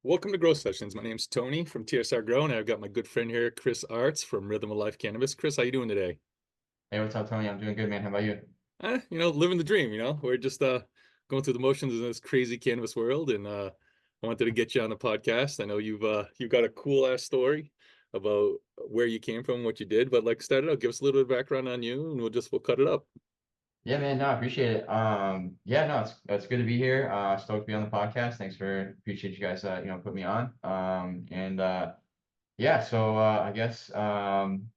Welcome to Grow Sessions. My name's Tony from TSRgrow, and I've got my good friend here, Kris Artz from Rhythm of Life Cannabis. Kris, how you doing today? Hey, what's up, Tony? I'm doing good, man. How about you? Living the dream, We're just going through the motions in this crazy cannabis world, and I wanted to get you on the podcast. I know you've got a cool ass story about where you came from, what you did, but like start it out, give us a little bit of background on you, and we'll cut it up. Yeah, man. No, I appreciate it. Yeah, no, it's good to be here. Stoked to be on the podcast. Appreciate you guys, put me on. Yeah, so I guess I mean,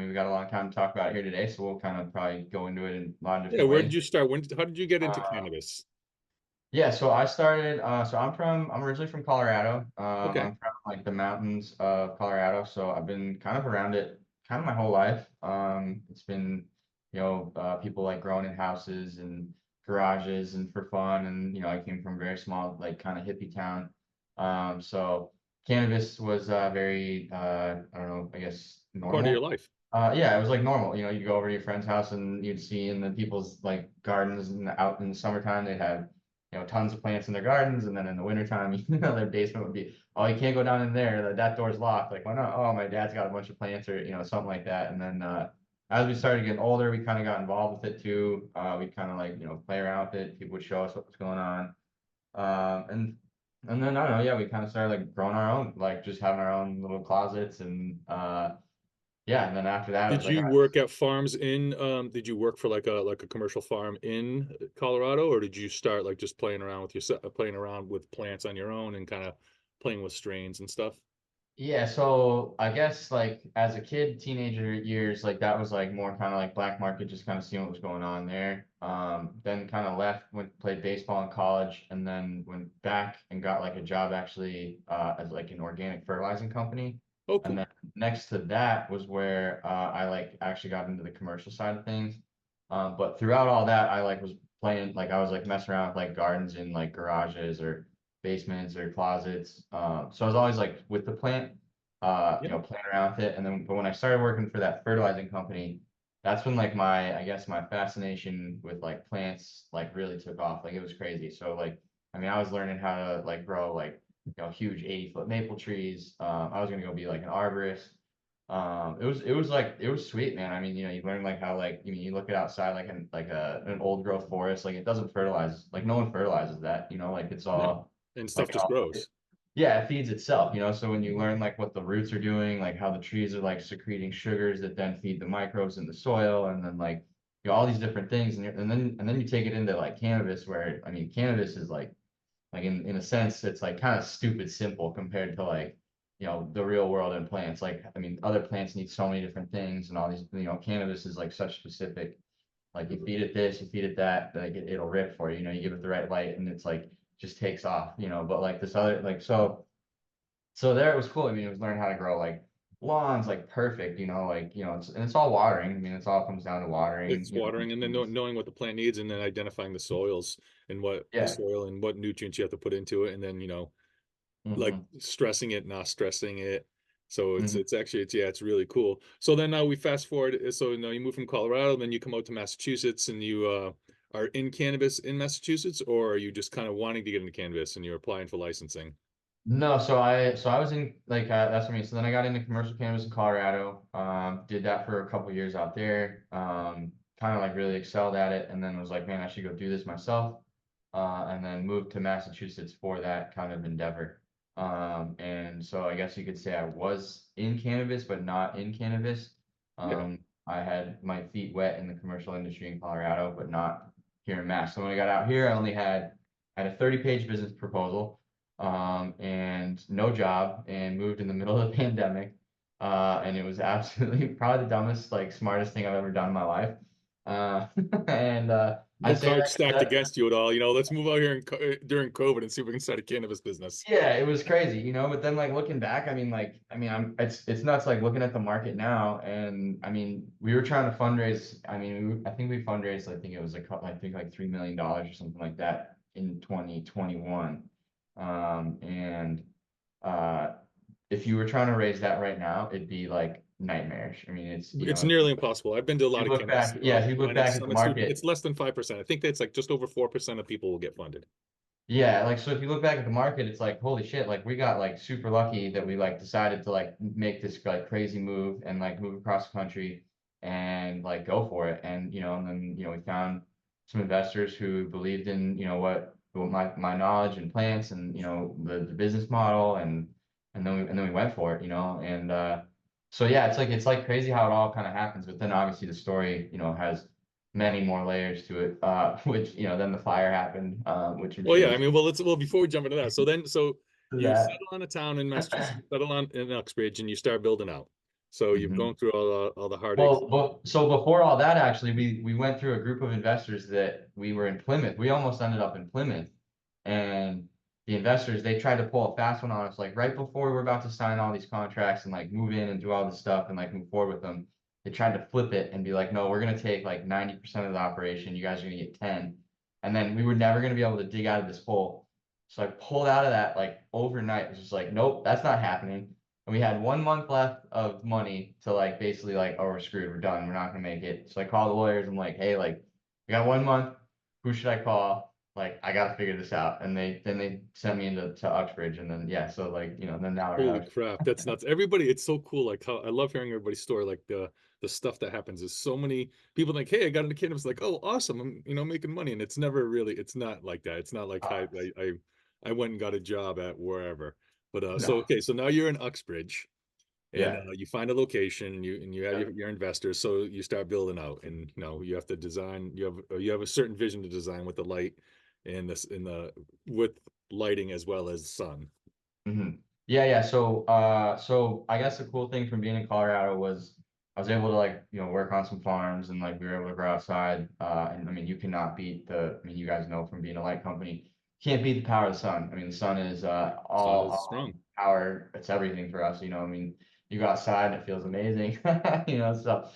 we got a long time to talk about it here today, so we'll kind of probably go into it in a lot of Yeah, different where ways. did you start? How did you get into Uh, cannabis? Yeah, so I started. I'm originally from Colorado. Okay. I'm from like the mountains of Colorado, so I've been kind of around it kind of my whole life. It's been, people like growing in houses and garages and for fun, and I came from a very small, like kind of hippie town. So cannabis was very, I don't know, I guess Part of your normal. life. Yeah, it was like normal. You'd go over to your friend's house and you'd see in the people's like gardens and out in the summertime, they'd have tons of plants in their gardens, and then in the wintertime, their basement would be, oh, you can't go down in there. That door's locked. Like, why not? Oh, my dad's got a bunch of plants, or something like that. And then as we started getting older, we kind of got involved with it too. We kind of like play around with it. People would show us what was going on, and then I don't know, yeah, we kind of started like growing our own, like just having our own little closets, and yeah, and then after that, it Did was like, you work at farms did you work for like a commercial farm in Colorado, or did you start like just playing around with playing around with plants on your own and kind of playing with strains and stuff? yeah, so I guess like as a kid, teenager years, like that was like more kind of like black market, just kind of seeing what was going on there. Then kind of left, went played baseball in college, and then went back and got like a job actually as like an organic fertilizing company. Oh, And cool. then next to that was where I like actually got into the commercial side of things. But throughout all that, I like was playing like I was like messing around with like gardens in like garages or basements or closets. So I was always like with the plant, Yeah. playing around with it. And then, but when I started working for that fertilizing company, that's when like I guess my fascination with like plants like really took off. Like it was crazy. So like, I mean, I was learning how to like grow like, huge 80-foot maple trees. I was gonna go be like an arborist. It was sweet, man. I mean, you learn like how like you look at outside like an old growth forest, like it doesn't fertilize, like no one fertilizes that, like it's No. all And stuff like just grows. yeah, it feeds itself, so when you learn like what the roots are doing, like how the trees are like secreting sugars that then feed the microbes in the soil, and then like all these different things, and then you take it into like cannabis, where I mean cannabis is like in a sense it's like kind of stupid simple compared to like the real world in plants. Like I mean other plants need so many different things, and all these cannabis is like such specific. Like you feed it this, you feed it that, like it'll rip for you. You give it the right light, and it's like just takes off. But like this other like so there it was cool. I mean, it was learning how to grow like lawns like perfect. It's all watering. I mean, it's all comes down to watering. It's watering and then knowing what the plant needs and then identifying the soils and what the Yeah. soil and what nutrients you have to put into it and then, like hmm stressing it, not stressing it. So it's hmm it's actually it's yeah, it's really cool. So then now we fast forward. So now you move from Colorado, then you come out to Massachusetts, and you are in cannabis in Massachusetts, or are you just kind of wanting to get into cannabis and you're applying for licensing? No, so I was in like that's what I mean. So then I got into commercial cannabis in Colorado. Did that for a couple years out there. Kind of like really excelled at it, and then was like, man, I should go do this myself. And then moved to Massachusetts for that kind of endeavor. And so I guess you could say I was in cannabis, but not in cannabis. Yeah. I had my feet wet in the commercial industry in Colorado, but not here in Mass. So when I got out here, I had a 30-page business proposal, and no job, and moved in the middle of the pandemic. And it was absolutely probably the dumbest, like smartest thing I've ever done in my life. Uh, and I No say cards that, stacked against you at all. Let's move out here during COVID and see if we can start a cannabis business. yeah, it was crazy, But then like looking back, it's nuts. Like looking at the market now, and I mean, we were trying to fundraise. I mean, I think we fundraised. I think it was I think like $3 million or something like that in 2021. And uh, if you were trying to raise that right now, it'd be like nightmarish. I mean, it's It's nearly impossible. I've been to a if lot you of look cannabis back, yeah, if you look sign-up back at the summits. Dude, it's market. less than 5%. I think that's like just over 4% of people will get funded. Yeah, like so if you look back at the market, it's like holy shit, like we got like super lucky that we like decided to like make this like crazy move and like move across the country and like go for it. And and then we found some investors who believed in, what my knowledge and plants and the business model and then we went for it, and so yeah, it's like crazy how it all kind of happens, but then obviously the story, has many more layers to it, which, then the fire happened, which Well, yeah, I changed mean, well, before we jump into that, so you that. settle on a town in Massachusetts, you settle on in Uxbridge, and you start building out. So you've Mhm. gone through all the heartaches. So before all that, actually, we went through a group of investors that we were in Plymouth. We almost ended up in Plymouth, and the investors they tried to pull a fast one on us, like right before we were about to sign all these contracts and like move in and do all this stuff and like move forward with them. They tried to flip it and be like, no, we're gonna take like 90% of the operation. You guys are gonna get 10, and then we were never gonna be able to dig out of this hole. So I pulled out of that like overnight. It was just like, nope, that's not happening. And we had 1 month left of money to like basically like, oh, we're screwed, we're done, we're not gonna make it. So I called the lawyers. I'm like, hey, like, we got 1 month. Who should I call? Like, I gotta figure this out. And they sent me to Uxbridge, and then yeah, so like then now we're in Holy Uxbridge. crap, that's nuts. Everybody, it's so cool. Like how I love hearing everybody's story. Like the stuff that happens is so many people like, hey, I got into cannabis. Like, oh, awesome, I'm making money, and it's never really. It's not like that. It's not like Uh, I went and got a job at wherever. But so no, okay, so now you're in Uxbridge, and yeah. you find a location. You have Yep. your investors. So you start building out, and you have to design. You have a certain vision to design with the light and this in the with lighting as well as sun. hmm Yeah, yeah. So I guess the cool thing from being in Colorado was I was able to like, work on some farms and like we were able to go outside. And I mean, you cannot beat I mean, you guys know from being a light company, can't beat the power of the sun. I mean, the sun is Sun all is strong. power. It's everything for us. I mean, you go outside and it feels amazing. So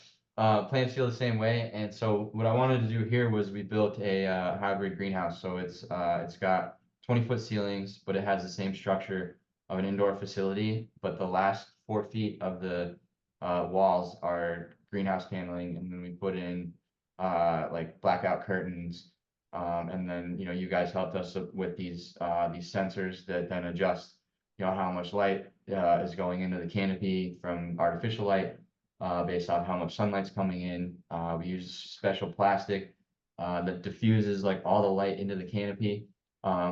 plants feel the same way. And so what I wanted to do here was we built a hybrid greenhouse. So it's got 20-foot ceilings, but it has the same structure of an indoor facility. But the last 4 feet of the walls are greenhouse paneling, and then we put in like blackout curtains. And then you guys helped us with these sensors that then adjust how much light is going into the canopy from artificial light based on how much sunlight's coming in. We use special plastic that diffuses like all the light into the canopy.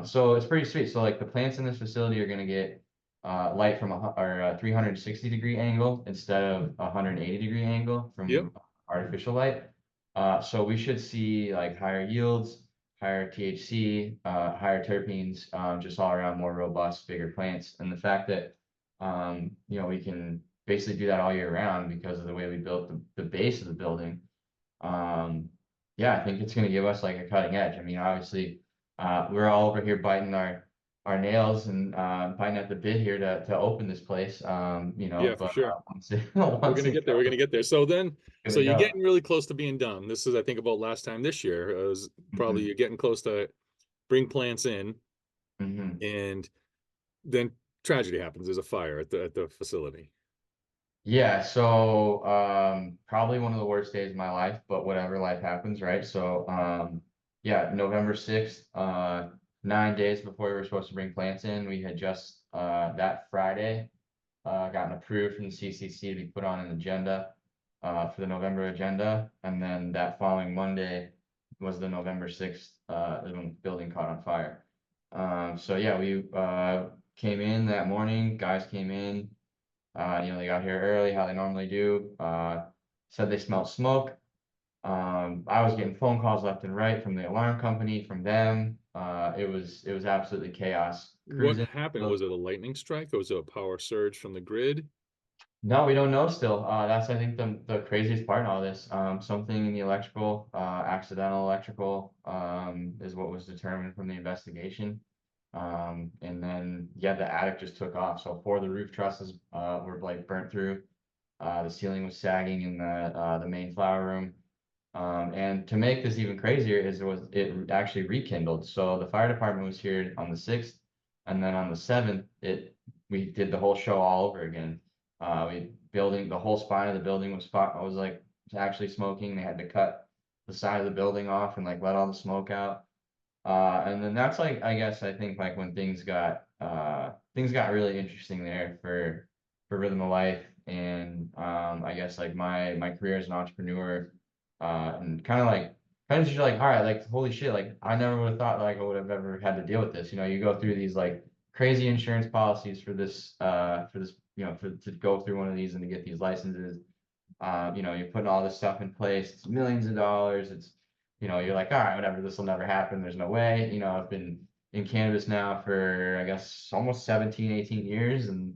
So it's pretty sweet. So like the plants in this facility are going to get light from a 360-degree angle instead of a 180-degree angle Yep. from artificial light. So we should see like higher yields, higher THC, higher terpenes, just all around more robust, bigger plants. And the fact that we can basically do that all year round because of the way we built the base of the building. Um, yeah, I think it's going to give us like a cutting edge. I mean, obviously, we're all over here biting our nails and biting at the bit here to open this place. Yeah, for But sure. once it We're once gonna it get there. We're goes, gonna get there. So then, it's so gonna you're go. getting really close to being done. This is, I think, about last time this year. It was probably hmm you're getting close to bring plants in, hmm and then tragedy happens. There's a fire at the facility. Yeah, so probably one of the worst days of my life, but whatever, life happens, right? So yeah, November 6th, 9 days before we were supposed to bring plants in, we had just that Friday gotten approved from the CCC to be put on an agenda for the November agenda, and then that following Monday was the November 6th is when the building caught on fire. So yeah, we came in that morning, guys came in. They got here early, how they normally do. Said they smelled smoke. I was getting phone calls left and right from the alarm company, from them. It was absolutely chaos. What Cruising. happened? Was it a lightning strike or was it a power surge from the grid? No, we don't know still. That's I think the craziest part in all this. Something in the electrical, accidental electrical, is what was determined from the investigation. And then yeah, the attic just took off. So 4 of the roof trusses were like burnt through. The ceiling was sagging in the main flower room. And to make this even crazier is it actually rekindled. So the fire department was here on the 6th, and then on the 7th, we did the whole show all over again. We building the whole spine of the building was like actually smoking. They had to cut the side of the building off and like let all the smoke out. And then that's like, I guess I think like when things got really interesting there for Rhythm of Life. And I guess like my career as an entrepreneur, and kind of just like, all right, like holy shit, like I never would have thought like I would have ever had to deal with this. You know, you go through these like crazy insurance policies for this, you know, for to go through one of these and to get these licenses. You know, you're putting all this stuff in place. It's millions of dollars. It's, you know, you're like, all right, whatever, this will never happen. There's no way. You know, I've been in cannabis now for, I guess, almost 17, 18 years. And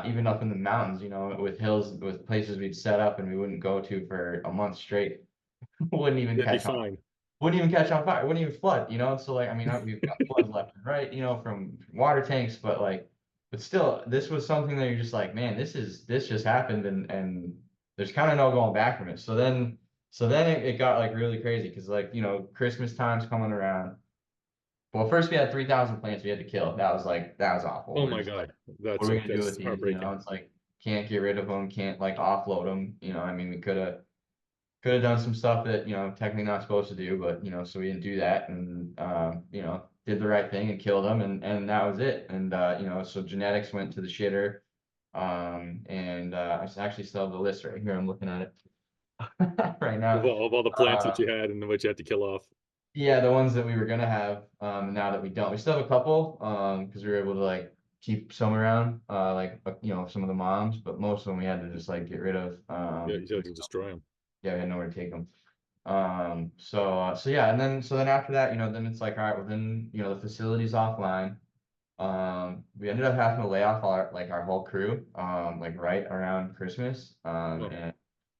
even up in the mountains, you know, with hills, with places we'd set up and we wouldn't go to for a month straight, wouldn't even That'd be catch on. fine. Wouldn't even catch on fire. Wouldn't even flood, you know? So like, I mean, we've got floods left and right, you know, from water tanks, but like, but still, this was something that you're just like, man, this just happened, and there's kind of no going back from it. So then it got like really crazy because like, you know, Christmas time's coming around. Well, first we had 3,000 plants we had to kill. That was awful. Oh We're my just like, God. what That's are we gonna do with that's these? You know, heartbreaking. it's like can't get rid of them, can't like offload them. You know, I mean, we could have done some stuff that, you know, technically not supposed to do, but, you know, so we didn't do that, and you know, did the right thing and killed them, and that was it. And you know, so genetics went to the shitter. And I actually still have the list right here. I'm looking at it right now. Of all the plants Uh, that you had and what you had to kill off. yeah, the ones that we were gonna have, now that we don't, we still have a couple, because we were able to like keep some around, you know, some of the moms, but most of them we had to just like get rid of. Yeah, you had to destroy them. Yeah, we had nowhere to take them. So yeah, and then so then after that, you know, then it's like, all right, well then, you know, the facility's offline. We ended up having to lay off our whole crew, like right around Christmas. Oh, And that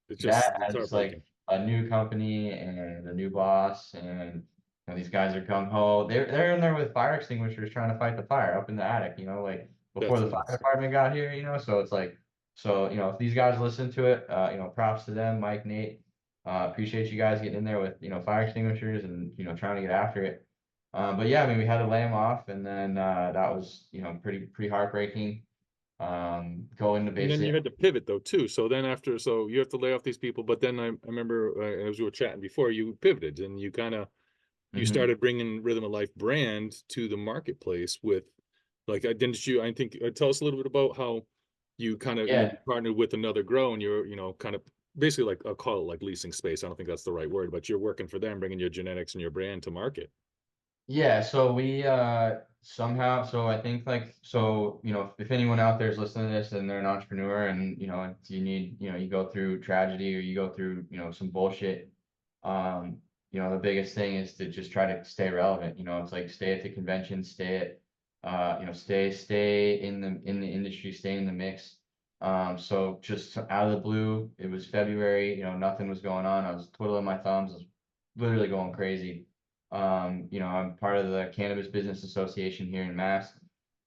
it's as like heartbreaking. a new company and a new boss, and you know, these guys are gung ho. They're in there with fire extinguishers trying to fight the fire up in the attic, you know, like before That's the fire nuts. department got here, you know. So it's like, so you know, if these guys listen to it, you know, props to them, Mike, Nate. Appreciate you guys getting in there with, you know, fire extinguishers and, you know, trying to get after it. But yeah, I mean, we had to lay them off, and then that was, you know, pretty heartbreaking. Go into And then basic. you had to pivot though too. So then after, so you have to lay off these people, but then I remember as we were chatting before, you pivoted and you kind of you Mhm. started bringing Rhythm of Life brand to the marketplace with like didn't you I think tell us a little bit about how you kind of you Yeah, partnered with another grow and you're kind of basically like I'll call it like leasing space. I don't think that's the right word, but you're working for them, bringing your genetics and your brand to market. yeah, so we somehow, so I think like, so you know, if anyone out there is listening to this and they're an entrepreneur, and you know, you need, you know, you go through tragedy or you go through, you know, some bullshit, um you know, the biggest thing is to just try to stay relevant. You know, it's like stay at the convention, stay at you know, stay in the industry, stay in the mix. So just out of the blue, it was February, you know, nothing was going on. I was twiddling my thumbs, I was literally going crazy. You know, I'm part of the Cannabis Business Association here in Mass,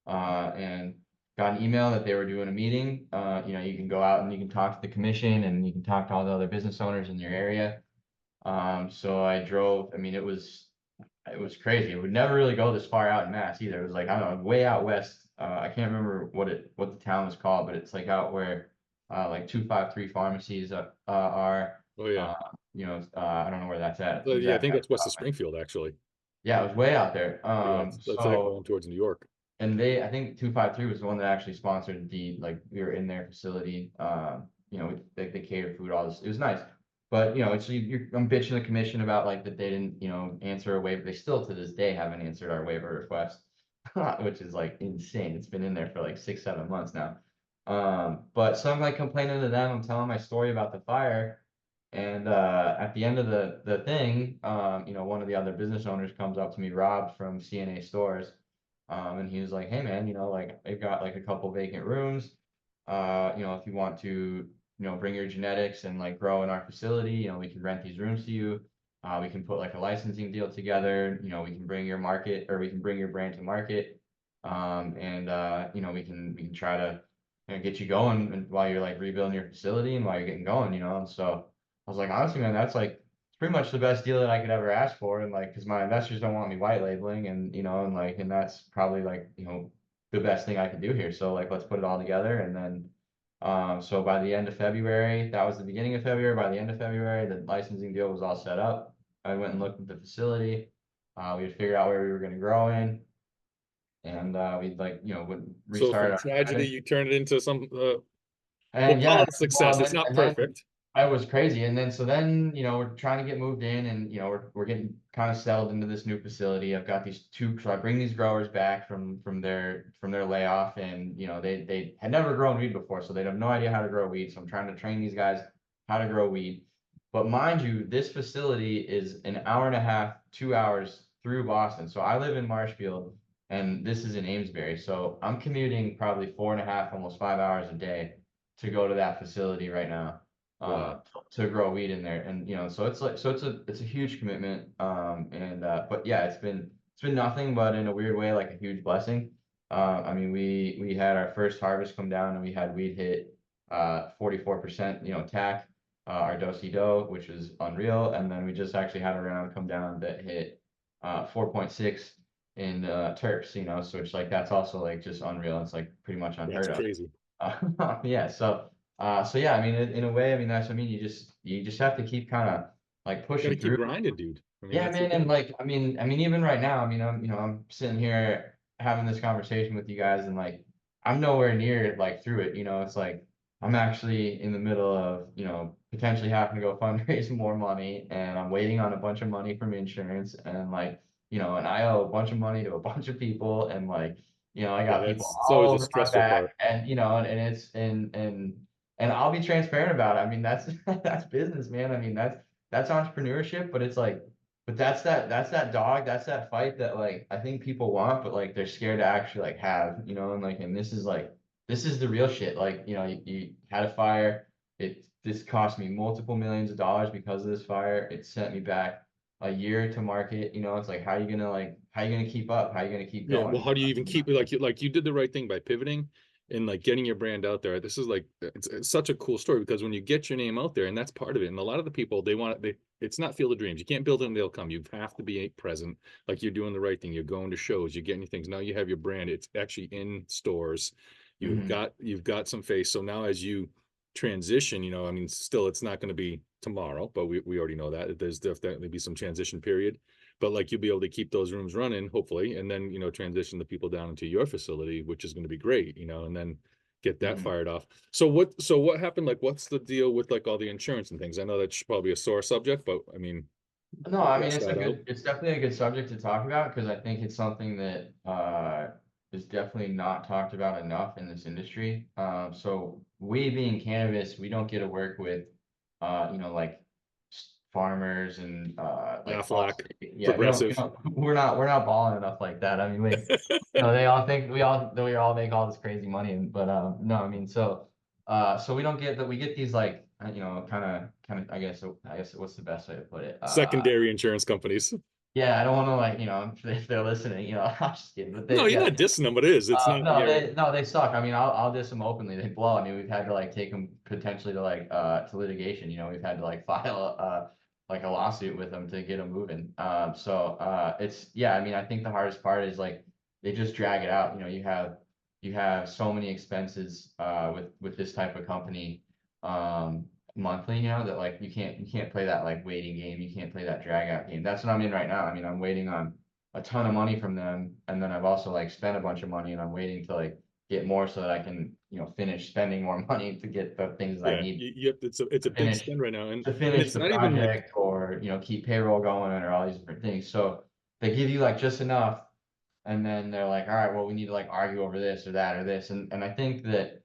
and got an email that they were doing a meeting. You know, you can go out and you can talk to the commission and you can talk to all the other business owners in your area. So I drove. I mean, it was crazy. It would never really go this far out in Mass either. It was like, I don't know, way out west. I can't remember what the town was called, but it's like out where like 253 pharmacies are. Oh yeah. Uh, you know, I don't know where that's at Yeah, I exactly. think that's west of Springfield actually. Yeah, it was way out there. Yeah, that's like So going towards New York. and I think 253 was the one that actually sponsored the, like, we were in their facility. You know, they catered food, all this. It was nice. But, you know, I'm bitching the commission about like that they didn't, you know, answer a waiver. They still to this day haven't answered our waiver request, which is like insane. It's been in there for like 6, 7 months now. But so I'm like complaining to them. I'm telling my story about the fire. And at the end of the thing, you know, one of the other business owners comes up to me, Rob from CNA Stores, and he was like, "Hey man, you know, like I've got like a couple vacant rooms. You know, if you want to, you know, bring your genetics and like grow in our facility, you know, we can rent these rooms to you. We can put like a licensing deal together. You know, we can bring your market, or we can bring your brand to market. And you know, we can try to, you know, get you going, and while you're like rebuilding your facility and while you're getting going, you know." And so I was like, honestly, man, that's like pretty much the best deal that I could ever ask for. And like, cause my investors don't want me white labeling, and, you know, and like, and that's probably like, you know, the best thing I could do here. So like, let's put it all together. And then, so by the end of February, that was the beginning of February. By the end of February, the licensing deal was all set up. I went and looked at the facility. We'd figure out where we were going to grow in, and we'd like, would So restart from our tragedy, habits. you turn it into some, we'll And call yeah, it well, success. It's not and then perfect. I was crazy. And then, so then, we're trying to get moved in, and, we're getting kind of settled into this new facility. I've got these two, so I bring these growers back from their layoff, and, they had never grown weed before, so they have no idea how to grow weed. So I'm trying to train these guys how to grow weed. But mind you, this facility is an hour and a half, 2 hours through Boston. So I live in Marshfield, and this is in Amesbury. So I'm commuting probably 4.5, almost 5 hours a day to go to that facility right now, Wow. to grow weed in there. And so it's like, it's a huge commitment. But yeah, it's been nothing but, in a weird way, like a huge blessing. I mean, we had our first harvest come down, and we had weed hit 44%, TAC, our do, which is unreal. And then we just actually had a round come down that hit 4.6 in terps, so it's like, that's also like just unreal. It's like pretty much That's unheard of. crazy. Yeah, so yeah, I mean, in a way, I mean, I mean, you just have to keep kind of like Got to pushing keep through. grinding, dude. I mean, Yeah, that's the man, and thing. like, I mean, even right now, I mean, I'm sitting here having this conversation with you guys, and like, I'm nowhere near like through it. It's like I'm actually in the middle of, potentially having to go fundraise more money, and I'm waiting on a bunch of money from insurance, and like, and I owe a bunch of money to a bunch of people, and like, I Yeah, got people that's all always the over my stressful back, part. and and it's and I'll be transparent about it. I mean, that's that's business, man. I mean, that's entrepreneurship, but it's like, but that's that dog, that's that fight that like I think people want, but like they're scared to actually like have, and like, and this is the real shit. Like, you had a fire. This cost me multiple millions of dollars because of this fire. It sent me back a year to market. It's like, how you gonna keep up? How you gonna keep Yeah, well, going? how do you even keep it, like you did the right thing by pivoting and like getting your brand out there. This is like it's such a cool story because when you get your name out there, and that's part of it. And a lot of the people, they want it, it's not Field of Dreams. You can't build them, they'll come. You have to be present. Like, you're doing the right thing. You're going to shows, you're getting your things. Now you have your brand. It's actually in stores. Hmm. You've got some face. So now as you transition, I mean, still it's not going to be tomorrow, but we already know that there's definitely be some transition period, but like you'll be able to keep those rooms running, hopefully, and then transition the people down into your facility, which is going to be great, and then get that Hmm. fired off. So what happened? Like, what's the deal with like all the insurance and things? I know that's probably a sore subject, but I mean, No, I mean, flesh that out. it's definitely a good subject to talk about, because I think it's something that is definitely not talked about enough in this industry. So we, being cannabis, we don't get to work with like farmers and like Aflac, yeah, Progressive. we're not balling enough like that. I mean, they all think we all make all this crazy money, but no, I mean, so we don't get that. We get these like, kind of, I guess what's the best way to put it? Secondary insurance companies. Yeah, I don't want to, like, if they're listening, I'm just kidding, but No, they, you're yeah, not dissing them, but it is. It's not. no, Yeah, they suck. I mean, I'll diss them openly. They blow. I mean, we've had to like take them potentially to like to litigation. We've had to like file like a lawsuit with them to get them moving. It's, yeah. I mean, I think the hardest part is like they just drag it out. You have so many expenses with this type of company monthly. That like you can't play that like waiting game. You can't play that drag out game. That's what I'm in right now. I mean, I'm waiting on a ton of money from them, and then I've also like spent a bunch of money, and I'm waiting to like get more so that I can, finish spending more money to get the things that I yeah. need It's a to big finish spend right now, and to and finish it's the not even like. project, or keep payroll going, or all these different things. So they give you like just enough, and then they're like, all right, well, we need to like argue over this or that or this. And I think that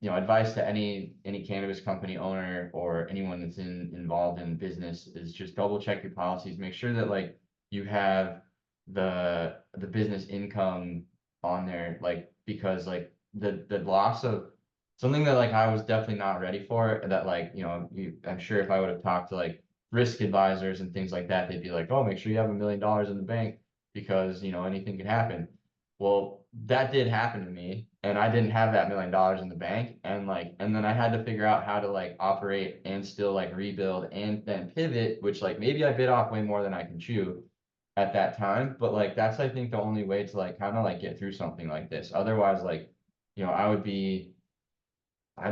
advice to any cannabis company owner or anyone that's involved in business is just double check your policies. Make sure that like you have the business income on there, like, because like the loss of something that like I was definitely not ready for, that like, I'm sure if I would have talked to like risk advisors and things like that, they'd be like, oh, make sure you have $1 million in the bank, because anything could happen. Well, that did happen to me, and I didn't have that $1 million in the bank, and then I had to figure out how to like operate and still like rebuild and then pivot, which like maybe I bit off way more than I can chew at that time, but like that's, I think, the only way to like kind of like get through something like this. Otherwise, like, I would be,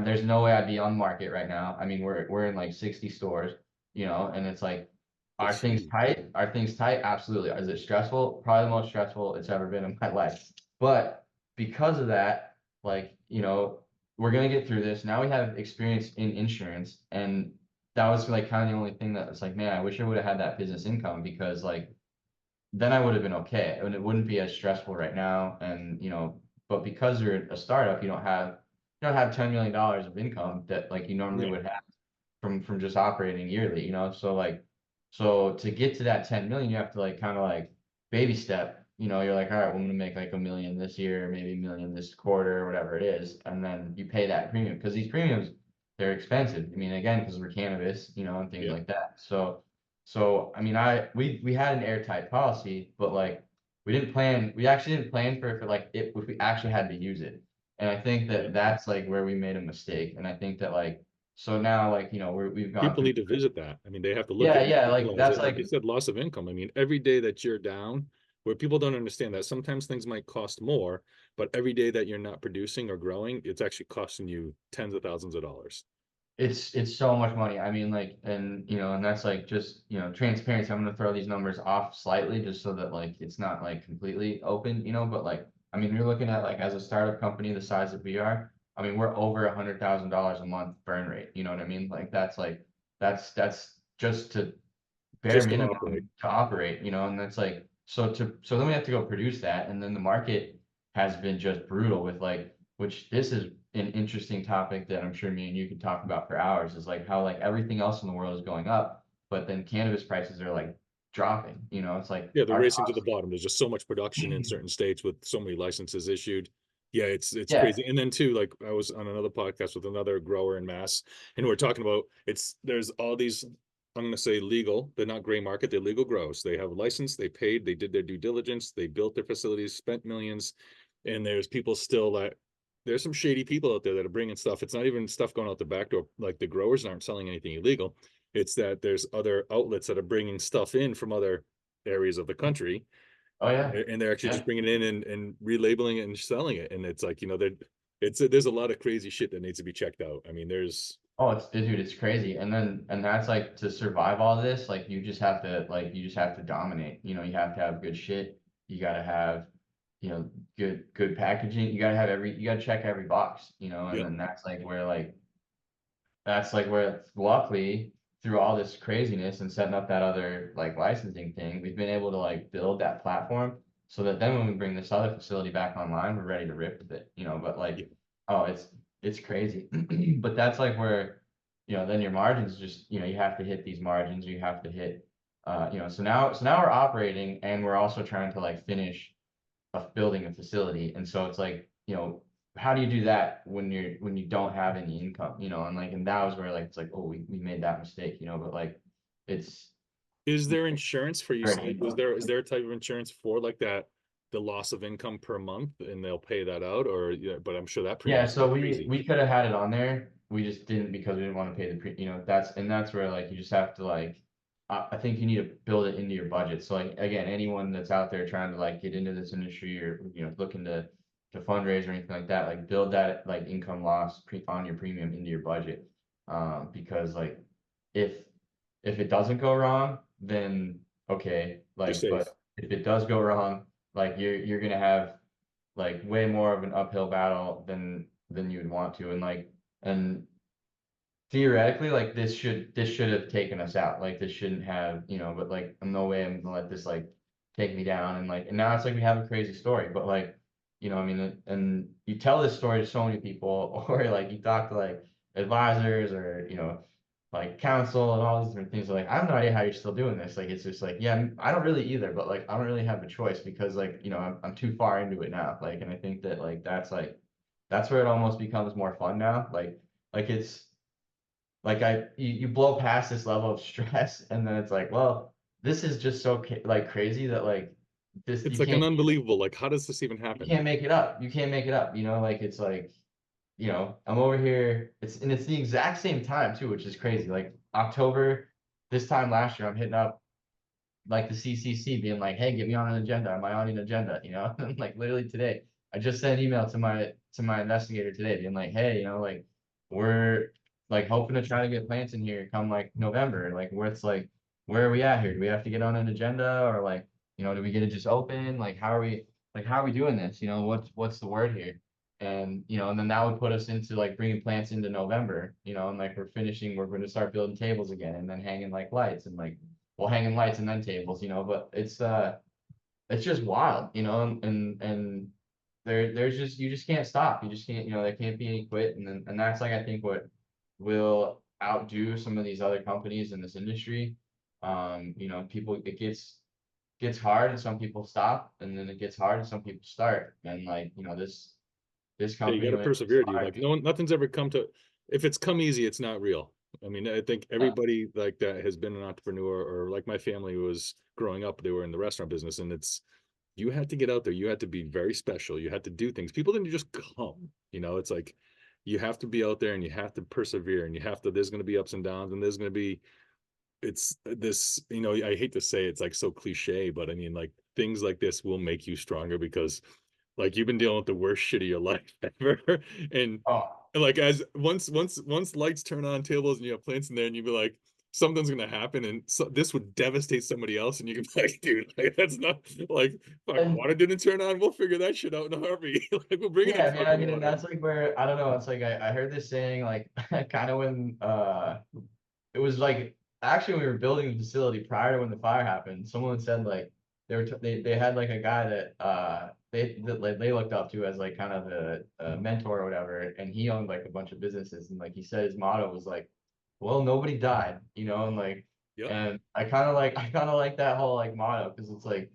there's no way I'd be on market right now. I mean, we're in like 60 stores, and it's like That's Are things huge. tight? Are things tight? Absolutely. Is it stressful? Probably the most stressful it's ever been in my life. But because of that, like, we're gonna get through this. Now we have experience in insurance, and that was like kind of the only thing that was like, man, I wish I would have had that business income because like then I would have been okay. And it wouldn't be as stressful right now. And but because you're a startup, you don't have $10 million of income that like you normally Yeah. would have from just operating yearly. So to get to that 10 million, you have to like kind of like baby step. You're like, all right, well, I'm gonna make like 1 million this year, maybe 1 million this quarter, whatever it is, and then you pay that premium because these premiums they're expensive. I mean, again, because we're cannabis, and things Yeah. like that. So I mean, we had an airtight policy, but like we actually didn't plan for like if we actually had to use it. And I think Yeah. that that's like where we made a mistake. And I think that like so now like we've gone People through. need to visit that. I mean, they have to look Yeah, at it, yeah, like realize that's it. Like you like said, loss of income. I mean, every day that you're down, where people don't understand that sometimes things might cost more, but every day that you're not producing or growing, it's actually costing you tens of thousands of dollars. it's so much money. I mean, like, and that's like just transparency. I'm gonna throw these numbers off slightly just so that like it's not like completely open. But like, I mean, you're looking at like as a startup company the size that we are. I mean, we're over $100,000 a month burn rate. You know what I mean? Like that's just to bare Just to operate. minimum to operate. And that's like so then we have to go produce that, and then the market has been just brutal with like which this is an interesting topic that I'm sure me and you could talk about for hours is like how like everything else in the world is going up, but then cannabis prices are like dropping. It's like Yeah, they're our racing to the costs. bottom. There's just so much production in certain states with so many licenses issued. Yeah, it's Yeah. crazy. And then too, like I was on another podcast with another grower in Mass, and we're talking about there's all these, I'm gonna say legal, they're not gray market, they're legal grows. They have a license, they paid, they did their due diligence, they built their facilities, spent millions, and there's people still that there's some shady people out there that are bringing stuff. It's not even stuff going out the back door. Like the growers aren't selling anything illegal. It's that there's other outlets that are bringing stuff in from other areas of the country, Oh yeah. and they're actually Yeah. just bringing it in and relabeling it and selling it. And it's like, there's a lot of crazy shit that needs to be checked out. I mean, there's Oh, dude, it's crazy. And that's like to survive all this, like you just have to dominate. You have to have good shit. You gotta have, good packaging. You gotta check every box. And Yep. then that's like where luckily through all this craziness and setting up that other like licensing thing, we've been able to like build that platform so that then when we bring this other facility back online, we're ready to rip with it. But like, Yeah. oh, it's crazy. But that's like where, then your margins just, you have to hit these margins, you have to hit so now we're operating and we're also trying to like finish of building a facility. And so it's like, how do you do that when you don't have any income? And that was where like it's like, oh, we made that mistake. But like it's Is there insurance for you? very Is there a type of insurance for like that, the loss of income per month, and they'll pay that out? Or yeah, but I'm sure that Yeah, premium's so we crazy. we could have had it on there. We just didn't because we didn't want to pay the that's where like you just have to like I think you need to build it into your budget. So like again, anyone that's out there trying to like get into this industry or looking to fundraise or anything like that, like build that like income loss on your premium into your budget. Because like if if it doesn't go wrong, then okay, You're like safe. but if it does go wrong, like you're gonna have like way more of an uphill battle than you would want to. And theoretically like this should have taken us out. Like this shouldn't have, but like no way I'm gonna let this like take me down. And now it's like we have a crazy story. But like, I mean, and you tell this story to so many people, or like you talk to like advisors or like counsel and all these different things. Like, I have no idea how you're still doing this. Like, it's just like, yeah, I don't really either, but like, I don't really have a choice because like, I'm too far into it now. Like, and I think that that's where it almost becomes more fun now. Like it's like you blow past this level of stress and then it's like, well, this is just so like crazy that like this It's like an you unbelievable, like, how does this even happen? can't make it up. You can't make it up. Like it's like I'm over here. It's the exact same time too, which is crazy. Like October, this time last year, I'm hitting up like the CCC, being like, "Hey, get me on an agenda. Am I on an agenda?" And like literally today, I just sent an email to my investigator today, being like, "Hey, we're like hoping to try to get plants in here come like November, like where it's like." where are we at here? Do we have to get on an agenda, or like, do we get it just open? Like, how are we doing this? What's the word here? And, and then that would put us into like bringing plants into November, and like we're going to start building tables again and then hanging like lights and like, well, hanging lights and then tables, but it's just wild, and there's just, you just can't stop. You just can't, there can't be any quit. And that's like, I think what will outdo some of these other companies in this industry. People, it gets hard and some people stop, and then it gets hard and some people start. And like, this Yeah, you got company to when it's persevere, dude. hard. Like no one, nothing's ever come to. If it's come easy, it's not real. I mean, I think Yeah. everybody like that has been an entrepreneur, or like my family was growing up, they were in the restaurant business, and it's you had to get out there. You had to be very special. You had to do things. People didn't just come. It's like you have to be out there and you have to persevere and you have to. There's going to be ups and downs, and there's going to be. It's this. I hate to say it's like so cliche, but I mean, like things like this will make you stronger because like you've been dealing with the worst shit of your life ever, and Oh, like as once lights turn on tables and you have plants in there and you be like something's gonna happen and so this would devastate somebody else and you can be like dude like that's not like fuck and water didn't turn on we'll figure that shit out in a heartbeat like we'll bring in the yeah, man. I fucking mean, and water. that's like where I don't know. It's like I heard this saying like kind of when it was like actually when we were building the facility prior to when the fire happened, someone said like they had like a guy that like they looked up to as like kind of a mentor or whatever, and he owned like a bunch of businesses, and like he said his motto was like, well, nobody died, and like, Yep. and I kind of like that whole like motto, because it's like,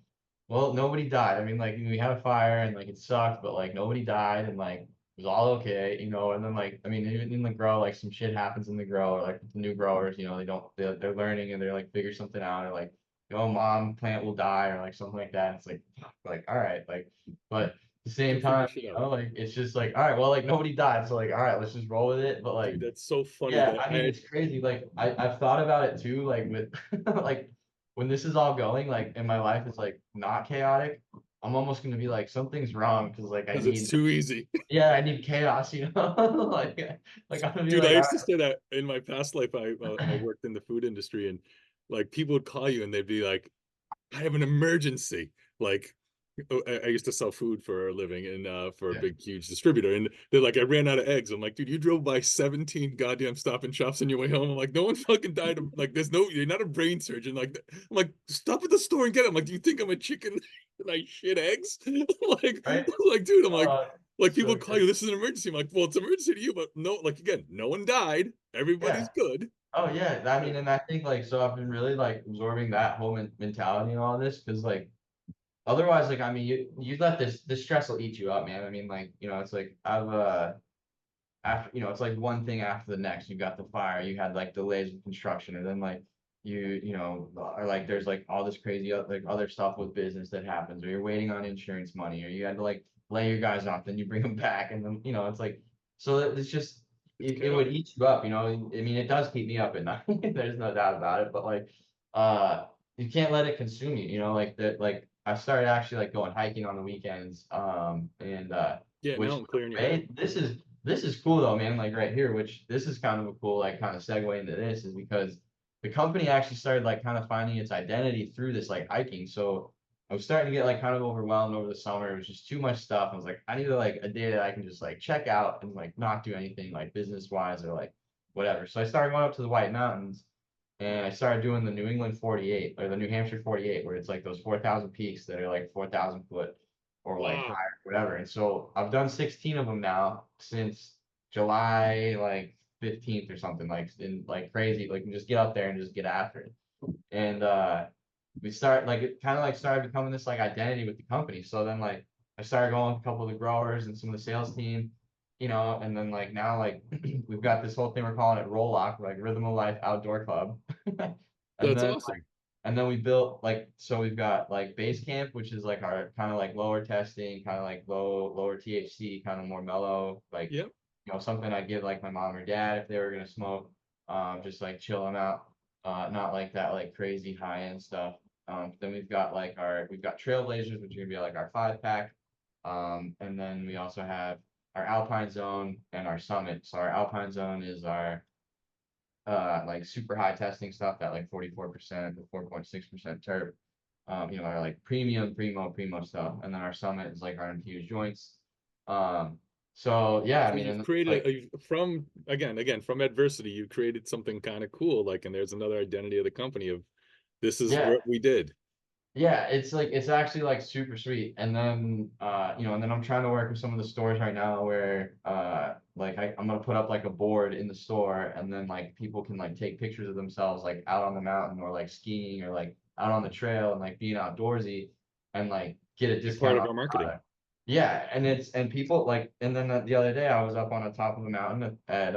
well, nobody died. I mean, like we had a fire and like it sucked, but like nobody died, and like it was all okay, and then like, I mean, even in the grow, like some shit happens in the grow, or like the new growers, they don't, they're learning and they're like figure something out, or like, mom, plant will die, or like something like that. And it's like, all right, like, but at the same They'll figure time, shit out. like, it's just like, all right, well, like nobody died. So like, all right, let's just roll with it. But like, Dude, that's so funny yeah, that I mean, I it's crazy. Like I've thought about it too, like with like when this is all going, like in my life is like not chaotic. I'm almost gonna be like, something's wrong, because like I because it's need, too easy. yeah, I need chaos, like I'm gonna be Dude, I like, all used to say that in my past life. I right, worked in the food industry and like people would call you and they'd be like I have an emergency. Like I used to sell food for a living and for a yeah, big huge distributor and they're like I ran out of eggs. I'm like, dude, you drove by 17 goddamn stop and shops on your way home. I'm like, no one fucking died of, like there's no you're not a brain surgeon. Like I'm like, stop at the store and get it. I'm like, do you think I'm a chicken and I shit eggs? like right. like dude, I'm Uh, like people so call you, this is an emergency. I'm like, well, it's an emergency to you, but no, like again, no one died. yeah. Everybody's good. Oh yeah, I Yeah. mean, and I think like, so I've been really like absorbing that whole mentality and all this, because like otherwise, like, I mean, you let this stress will eat you up, man. I mean, like, it's like I've after, it's like one thing after the next. You got the fire, you had like delays with construction, and then like or like there's like all this crazy like other stuff with business that happens, or you're waiting on insurance money, or you had to like lay your guys off, then you bring them back, and then it's like, so it's just, It's it would chaotic. eat you up, I mean, it does keep me up at night. There's no doubt about it, but like, uh you can't let it consume you, like that. Like I started actually like going hiking on the weekends, and Yeah, now which, I'm clearing your head. hey, this is cool though, man. Like right here, which this is kind of a cool like kind of segue into this, is because the company actually started like kind of finding its identity through this like hiking. So I was starting to get like kind of overwhelmed over the summer. It was just too much stuff. I was like, I need like a day that I can just like check out and like not do anything like business wise or like whatever. So I started going up to the White Mountains, and I started doing the New England 48, or the New Hampshire 48, where it's like those 4,000 peaks that are like 4,000 foot or like Wow. higher, whatever. And so I've done 16 of them now since July like 15th or something, like in like crazy, like just get up there and just get after it. And we start like, it kind of like started becoming this like identity with the company. So then like I started going with a couple of the growers and some of the sales team, and then like now like we've got this whole thing we're calling it Roll Lock, like Rhythm of Life Outdoor Club. And That's then awesome. we built like, so we've got like base camp, which is like our kind of like lower testing, kind of like lower THC, kind of more mellow, like, Yep. something I'd give like my mom or dad if they were gonna smoke, just like chill them out, not like that like crazy high end stuff. Then we've got Trailblazers, which are gonna be like our 5 pack, and then we also have our Alpine Zone and our Summit. So our Alpine Zone is our like super high testing stuff at like 44% to 4.6% terp. Our like premium, primo stuff. And then our summit is like our infused joints. Um, so yeah, I So mean, you've and created like, from again from adversity, you created something kind of cool. Like, and there's another identity of the company of this is yeah, what we did. yeah, it's like it's actually like super sweet. And then and then I'm trying to work with some of the stores right now where like I'm gonna put up like a board in the store and then like people can like take pictures of themselves like out on the mountain or like skiing or like out on the trail and like being outdoorsy and like get a Be part discount of on our the marketing. product. Yeah, and people like and then the other day I was up on the top of a mountain at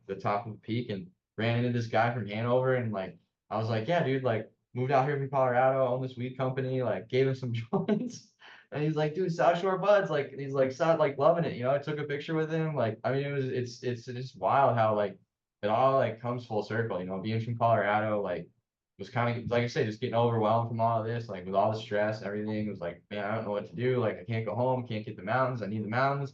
the top of the peak and ran into this guy from Hanover and like I was like, yeah, dude, like moved out here from Colorado, owned this weed company, like gave him some joints. And he's like, dude, South Shore Buds, like he's like so like loving it, I took a picture with him. Like, I mean, it's just wild how like it all like comes full circle, being from Colorado, like was kind of like I say, just getting overwhelmed from all of this, like with all the stress, everything. It was like, man, I don't know what to do. Like I can't go home, can't get the mountains, I need the mountains.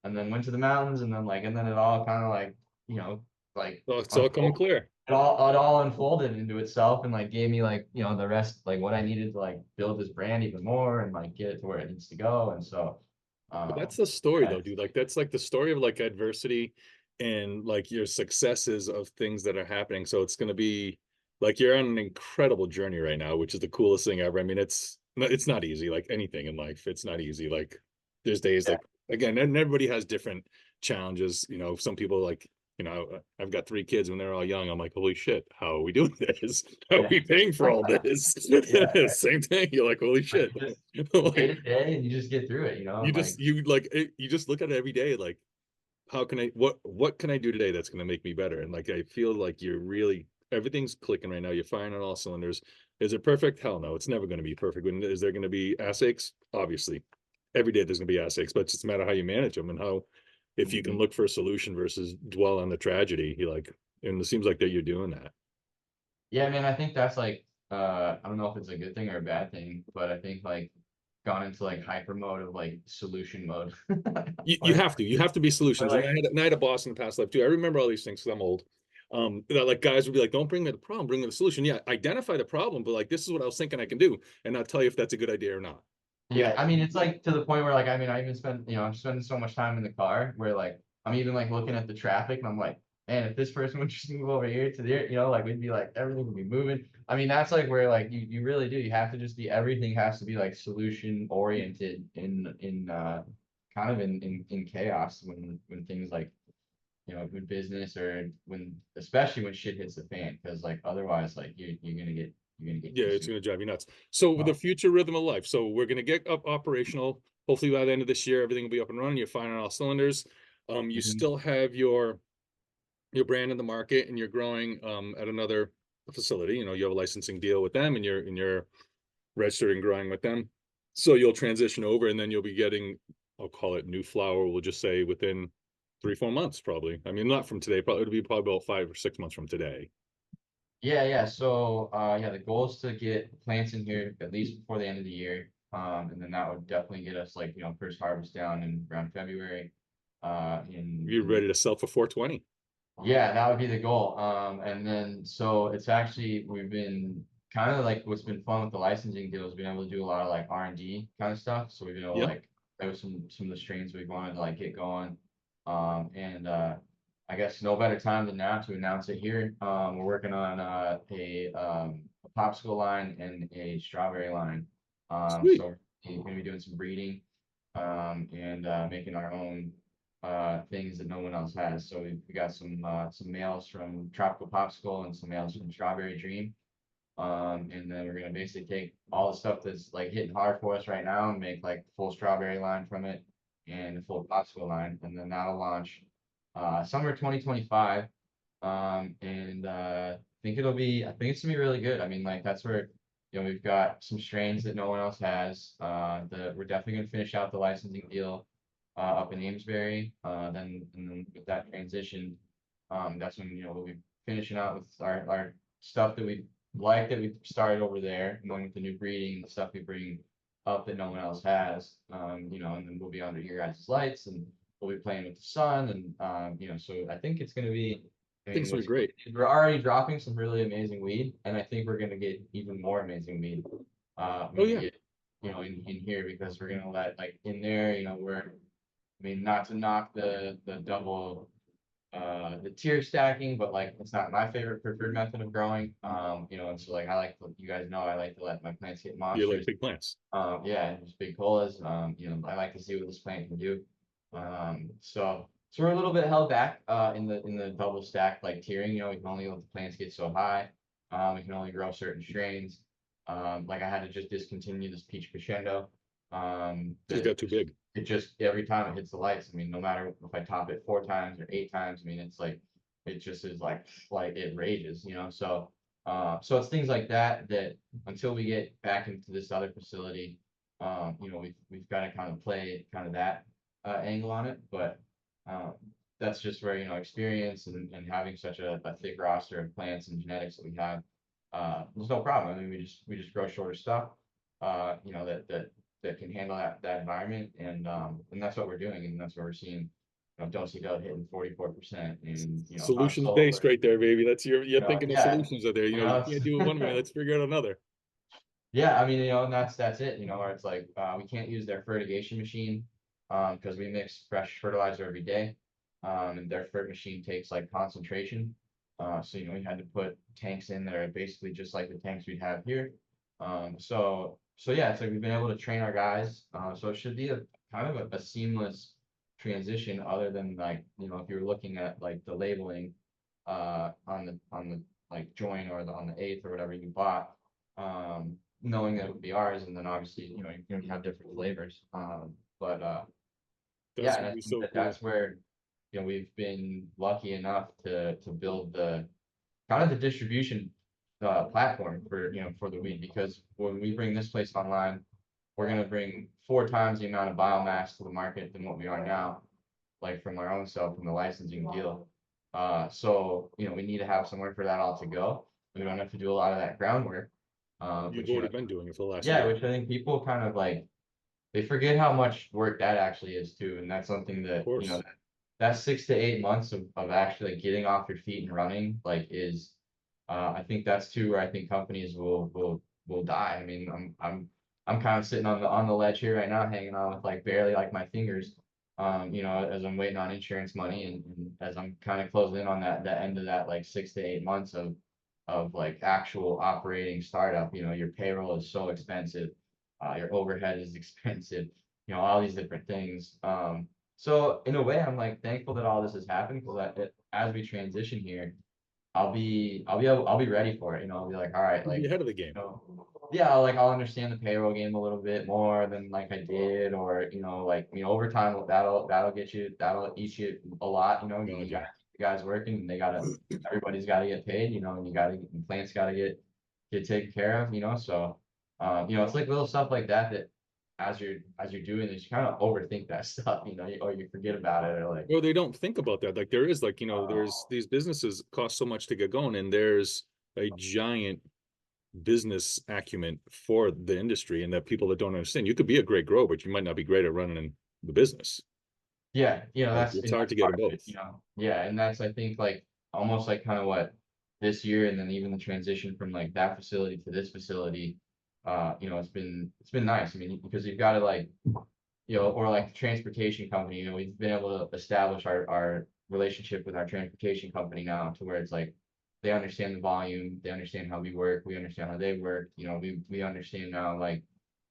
And then went to the mountains and then like and then it all kind of like, you know, like So it's all coming unfolded clear. it all unfolded into itself and like gave me like the rest like what I needed to like build this brand even more and like get it to where it needs to go and so But um that's the story yeah though, dude. Like that's like the story of like adversity and like your successes of things that are happening. So it's gonna be like you're on an incredible journey right now, which is the coolest thing ever. I mean, it's not easy, like anything in life. It's not easy. Like there's days yeah like again, and everybody has different challenges. Some people like, I've got 3 kids when they're all young. I'm like, holy shit, how are we doing this? How are yeah we paying for all this? yeah right. Same thing. You're like, holy Like shit. you just day Like to day and you just get through it and like you just look at it every day like how can what can I do today that's going to make me better, and like I feel like you're really everything's clicking right now, you're firing on all cylinders. Is it perfect? Hell no, it's never going to be perfect. Is there going to be ass aches? Obviously every day there's going to be ass aches, but it's just a matter of how you manage them and how if you can mhm. look for a solution versus dwell on the tragedy. You like and it seems like that you're doing that. Yeah, man, I think that's like I don't know if it's a good thing or a bad thing but I think like gone into like hyper mode of like solution mode You where, have to be where solutions. And like I had a boss in the past life too. I remember all these things because I'm old. That like guys would be like, don't bring me the problem, bring me the solution. Yeah, identify the problem, but like this is what I was thinking I can do, and I'll tell you if that's a good idea or not. yeah, I mean, it's like to the point where like I mean, I even spend, I'm spending so much time in the car where like I'm even like looking at the traffic and I'm like, man, if this person would just move over here to there, like we'd be like everything would be moving. I mean, that's like where like you really do. You have to just be everything has to be like solution oriented in kind of in chaos when things like with business or when especially when shit hits the fan because like otherwise like you're gonna get Yeah, it's consumed. going to drive you nuts. So with the Oh, future rhythm of life, so we're going to get up operational. Hopefully by the end of this year, everything will be up and running. You're firing on all cylinders. You mhm. still have your brand in the market, and you're growing at another facility. You have a licensing deal with them, and you're registered and growing with them. So you'll transition over and then you'll be getting, I'll call it new flower. We'll just say within 3, 4 months, probably. I mean, not from today, probably it'll be probably about 5 or 6 months from today. Yeah, yeah. So, yeah, the goal is to get plants in here at least before the end of the year. And then that would definitely get us like, first harvest down in around February. You're ready to sell for 420. Yeah, that would be the goal. And then so it's actually we've been kind of like what's been fun with the licensing deals, been able to do a lot of like R&D kind of stuff. So we've been able to Yep. like there was some of the strains we wanted to like get going. And I guess no better time than now to announce it here. We're working on a popsicle line and a strawberry line. Sweet. So we're gonna be doing some breeding and making our own things that no one else has. So we got some males from Tropical Popsicle and some males from Strawberry Dream. And then we're gonna basically take all the stuff that's like hitting hard for us right now and make like the full strawberry line from it and the full popsicle line, and then that'll launch summer 2025. And I think it's gonna be really good. I mean, like that's where we've got some strains that no one else has. We're definitely gonna finish out the licensing deal up in Amesbury. And then with that transition, that's when we'll be finishing out with our stuff that we like that we started over there, going with the new breeding, the stuff we bring up that no one else has. And then we'll be under your guys' lights and we'll be playing with the sun and so I think it's gonna be I think mean, it's gonna what's be great. we're already dropping some really amazing weed, and I think we're gonna get even more amazing weed. I'm Oh gonna yeah, get, in here because we're gonna let like in there, I mean, not to knock the double the tier stacking, but like it's not my favorite preferred method of growing. And so like I like to, you guys know I like to let my plants get you like monsters. big plants. Yeah, and just big colas. I like to see what this plant can do. So we're a little bit held back in the double stack like tiering. We can only let the plants get so high. We can only grow certain strains. Like I had to just discontinue this peach crescendo. Just That got too big. it just every time it hits the lights. I mean, no matter if I top it 4 times or 8 times, I mean, it's like it just is like it rages. So it's things like that until we get back into this other facility, we've got to kind of play kind of that angle on it. But um, that's just where experience and having such a thick roster of plants and genetics that we have. There's no problem. I mean, we just grow shorter stuff. That can handle that environment, and that's what we're doing, and that's what we're seeing. Dosey Dub hitting 44%, and on Solutions based sulfur. right there, baby. That's you're thinking of Yeah, solutions out there. You it's, can't do it one way. Let's figure out another. yeah, I mean, and that's it, where it's like we can't use their fertigation machine because we mix fresh fertilizer every day. And their fert machine takes like concentration. So we had to put tanks in that are basically just like the tanks we have here. So yeah, it's like we've been able to train our guys. So it should be a kind of a seamless transition other than like, if you were looking at like the labeling on the like joint or on the eighth or whatever you bought. Knowing that it would be ours, and then obviously, you're gonna have different flavors. But That's yeah, and gonna I be think so that cool. that's where, we've been lucky enough to build the kind of the distribution platform for the weed, because when we bring this place online, we're gonna bring 4 times the amount of biomass to the market than what we are now, like from our own self from the licensing deal. So we need to have somewhere for that all to go. We don't have to do a lot of that groundwork. You've Which already been doing it for the last yeah, year. which I think people kind of like they forget how much work that actually is too, and that's something Of that course. that 6 to 8 months of actually like getting off your feet and running like is I think that's too where I think companies will die. I mean, I'm kind of sitting on the ledge here right now, hanging on with like barely like my fingers, as I'm waiting on insurance money, and as I'm kind of closing in on that end of that like 6 to 8 months of like actual operating startup. Your payroll is so expensive, your overhead is expensive, all these different things. So in a way, I'm like thankful that all this has happened because as we transition here, I'll be ready for it. I'll be like, all right, You'll be like, ahead of the game. yeah, like I'll understand the payroll game a little bit more than like I did, or like overtime that'll eat you a lot. God, You got yeah. guys working, and everybody's gotta get paid. And the plants gotta get taken care of. So it's like little stuff like that as you're doing this, you kind of overthink that stuff. Or you forget about it, or like. Well, they don't think about that. Like there is like, there's these businesses cost so much to get going, and there's a giant business acumen for the industry, and that people that don't understand. You could be a great grower, but you might not be great at running the business. Yeah, Like it's hard that's to get part them of both. it. Yeah, and that's I think like almost like kind of what this year, and then even the transition from like that facility to this facility, it's been nice. I mean, because you've got to like, or like the transportation company, we've been able to establish our relationship with our transportation company now to where it's like they understand the volume, they understand how we work, we understand how they work, we understand now like,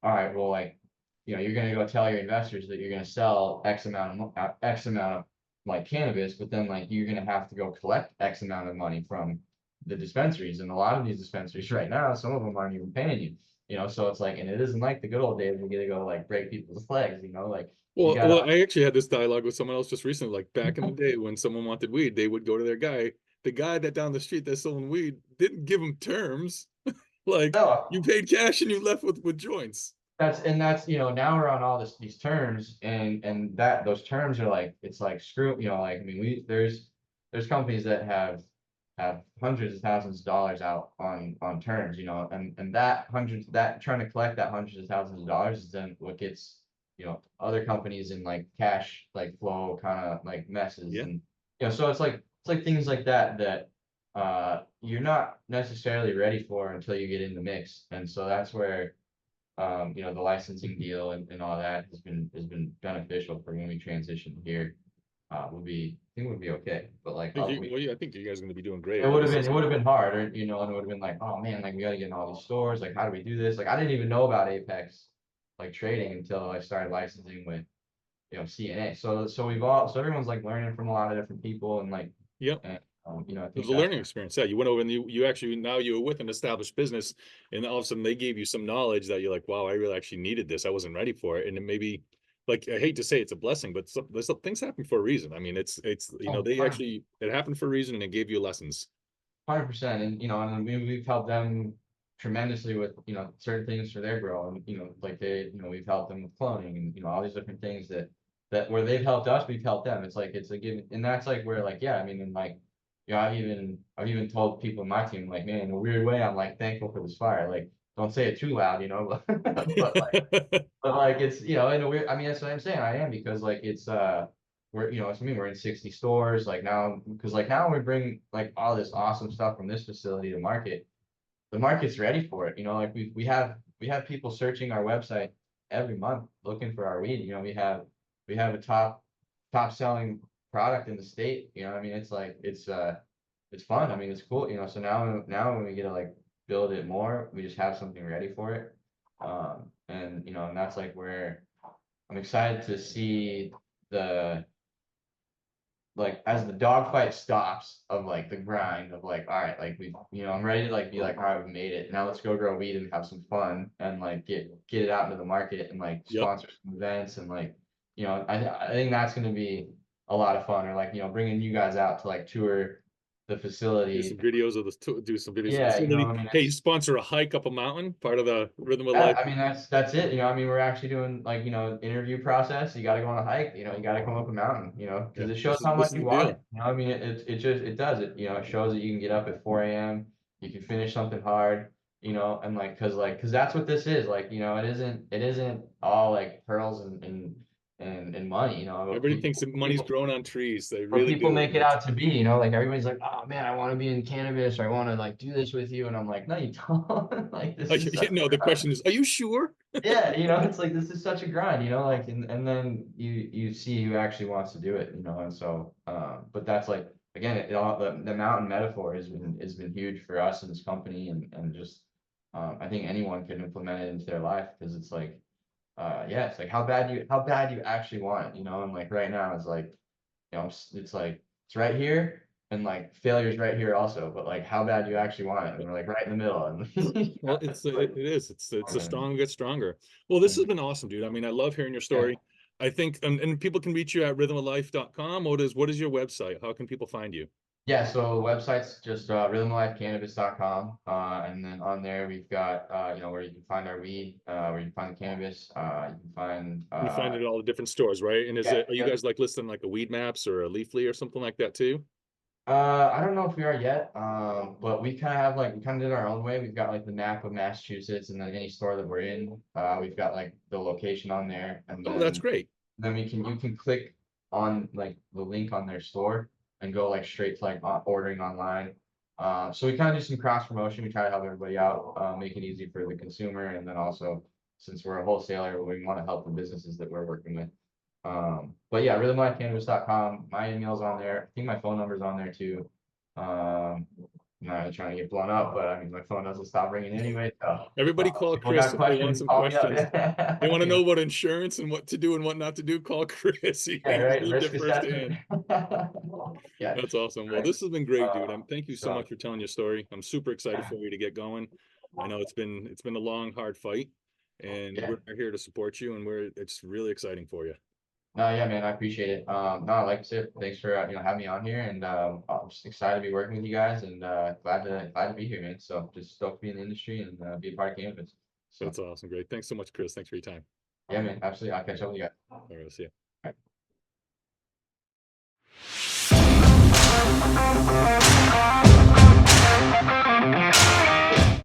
all right, well, like, you're gonna go tell your investors that you're gonna sell X amount of like cannabis, but then like you're gonna have to go collect X amount of money from the dispensaries, and a lot of these dispensaries right now, some of them aren't even paying you. So it's like, and it isn't like the good old days we get to go like break people's legs, like you Well, gotta. I actually had this dialogue with someone else just recently. Like back in the day, when someone wanted weed, they would go to their guy. The guy that down the street that's selling weed didn't give them terms. Like you No, paid cash and you left with joints. that's now we're on all these terms, and that those terms are like it's like screw, like I mean there's companies that have hundreds of thousands of dollars out on terms, and that trying to collect that hundreds of thousands of dollars is then what gets other companies in like cash like flow kind of like messes, Yeah. and so it's like it's like things like that that you're not necessarily ready for until you get in the mix. And so that's where you know, the licensing deal and all that has been beneficial for when we transition here. Would be I think would be okay. But like Well, yeah, I think you guys are going to be doing great. it I mean, would have this been is it would have been hard, or you know, and it would have been like, oh man, like we gotta get in all these stores. Like, how do we do this? Like, I didn't even know about Apex like trading until I started licensing with CNA. So everyone's like learning from a lot of different people and like yep. and you know, I It was think a that's learning experience. Yeah, you went over and you actually now you were with an established business, and all of a sudden they gave you some knowledge that you're like, wow, I really actually needed this. I wasn't ready for it, and it maybe, like, I hate to say it's a blessing, but there's some things happen for a reason. I mean, it's oh, they actually it happened for a reason, and it gave you lessons. 100%. And you know, and we've helped them tremendously with certain things for their grow, and like we've helped them with cloning and all these different things that where they've helped us, we've helped them. It's like it's a give, and that's like where like yeah, I mean, and like I've even told people in my team like, man, in a weird way, I'm like thankful for this fire. Like, don't say it too loud, but like it's in a weird. I mean, that's what I'm saying. I am because like it's it's I mean we're in 60 stores like now because like now we bring like all this awesome stuff from this facility to market. The market's ready for it. Like we have people searching our website every month looking for our weed. We have a top selling product in the state. I mean it's like it's fun. I mean it's cool. So now when we get to like build it more, we just have something ready for it. And that's like where I'm excited to see the like as the dogfight stops of like the grind of like, all right, like I'm ready to like be like, all right, we made it. Now let's go grow weed and have some fun and like get it out into the market and like Yep. sponsor some events and like, I think that's gonna be a lot of fun or like, bringing you guys out to like tour the Do some facility. videos of do some videos of the Yeah, facility. I mean, Hey, sponsor a hike up a mountain, part of the Rhythm of yeah, Life. I mean that's it. I mean we're actually doing like interview process. You got to go on a hike. You got to come up a mountain. Yeah, Because it shows how this much is you the want deal. it. I mean it just it does it. It shows that you can get up at 4 a.m. You can finish something hard. And because that's what this is. Like it isn't all like pearls and money. But Everybody thinks that money's people grown on trees. They what really people do. make And it it's out to be, like everybody's like, oh man, I want to be in cannabis or I want to like do this with you. And I'm like, no, you don't. Like this like, is such no, the question is, are you sure? yeah, it's like this is such a grind, like and then you see who actually wants to do it, and so but that's like again it all the mountain metaphor has been huge for us in this company and just I think anyone can implement it into their life because it's like yeah, it's like how bad you actually want it, and like right now it's like it's like it's right here and like failure's right here also, but like how bad you actually want it and we're like right in the middle and Well, it is. It's a strong get stronger. Well, this has and been awesome, dude. I mean, I love hearing your yeah. story. I think, and people can reach you at rhythmoflife.com. What is your website? How can people find you? Yeah, so the website's just rhythmlifecannabis.com. And then on there we've got where you can find our weed, where you can find the cannabis, you can find You find it at all the different stores, right? And yeah, are you yep. guys like listing like a weed maps or a leafly or something like that too? I don't know if we are yet, but we kind of did our own way. We've got like the map of Massachusetts, and then any store that we're in, we've got like the location on there, and Oh, that's great. then you can click on like the link on their store and go like straight to like ordering online. So we kind of do some cross promotion. We try to help everybody out, make it easy for the consumer, and then also since we're a wholesaler, we want to help the businesses that we're working with. But yeah, rhythmlifecannabis.com. My email's on there. I think my phone number's on there too. I'm not trying to get blown up, but I mean my phone doesn't stop ringing anyway. So Everybody call people Kris got if they want questions, some call me up. questions. They want to You know know, about insurance and what to do and what not to do. Call Kris. yeah, He right. lived Risk it assessment. firsthand. Yeah, That's awesome. Well, right. this has been great, dude. Thank you so So much for telling your story. I'm super excited yeah, for you to get going. I know it's been a long, hard fight, and yeah. we're here to support you, and it's really exciting for you. No, yeah, man, I appreciate it. No, like I said, thanks for having me on here, and I'm just excited to be working with you guys, and glad to be here, man. So just stoked to be in the industry and be a part of cannabis. So That's awesome. Great. Thanks so much, Kris. Thanks for your time. yeah, man, absolutely. I'll catch up with you All right, I'll see guys. you.